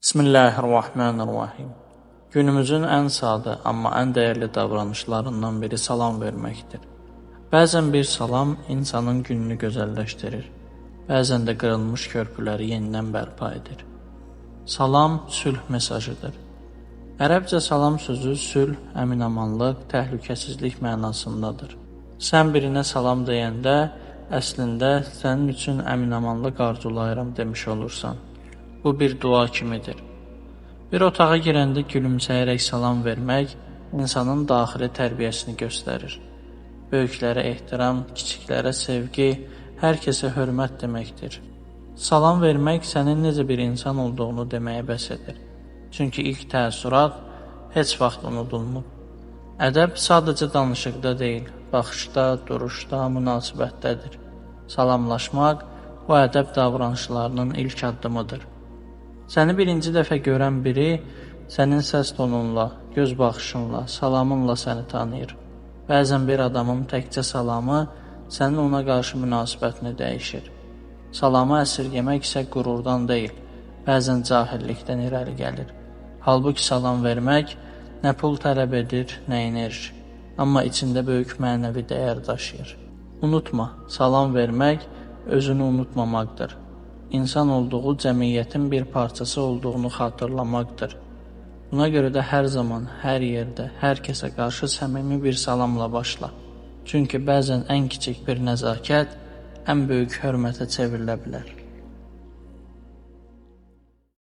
Bismillahirrahmanirrahim. Günümüzün ən sadə, amma ən dəyərli davranışlarından biri salam verməkdir. Bəzən bir salam insanın gününü gözəlləşdirir. Bəzən də qırılmış körpüləri yenidən bərpa edir. Salam sülh mesajıdır. Ərəbcə salam sözü sülh, əminamanlıq, təhlükəsizlik mənasındadır. Sən birinə salam deyəndə, əslində sənin üçün əminamanlıq arzulayıram demiş olursan. Bu bir dua kimidir. Bir otağa girəndə gülümsəyərək salam vermək insanın daxili tərbiyəsini göstərir. Böyüklərə ehtiram, kiçiklərə sevgi, hər kəsə hörmət deməkdir. Salam vermək sənin necə bir insan olduğunu deməyə bəs edir. Çünki ilk təəssürat heç vaxt unudulmur. Ədəb sadəcə danışıqda deyil, baxışda, duruşda, münasibətdədir. Salamlaşmaq bu ədəb davranışlarının ilk addımıdır. Səni birinci dəfə görən biri sənin səs tonunla, göz baxışınla, salamınla səni tanıyır. Bəzən bir adamın təkcə salamı sənin ona qarşı münasibətini dəyişir. Salamı əsirgəmək isə qürurdan deyil, bəzən cahillikdən irəli gəlir. Halbuki salam vermək nə pul tələb edir, nə enerji, amma içində böyük mənəvi dəyər daşıyır. Unutma, salam vermək özünü unutmamaqdır. İnsan olduğu cəmiyyətin bir parçası olduğunu xatırlamaqdır. Buna görə də hər zaman, hər yerdə, hər kəsə qarşı səmimi bir salamla başla. Çünki bəzən ən kiçik bir nəzakət ən böyük hörmətə çevrilə bilər.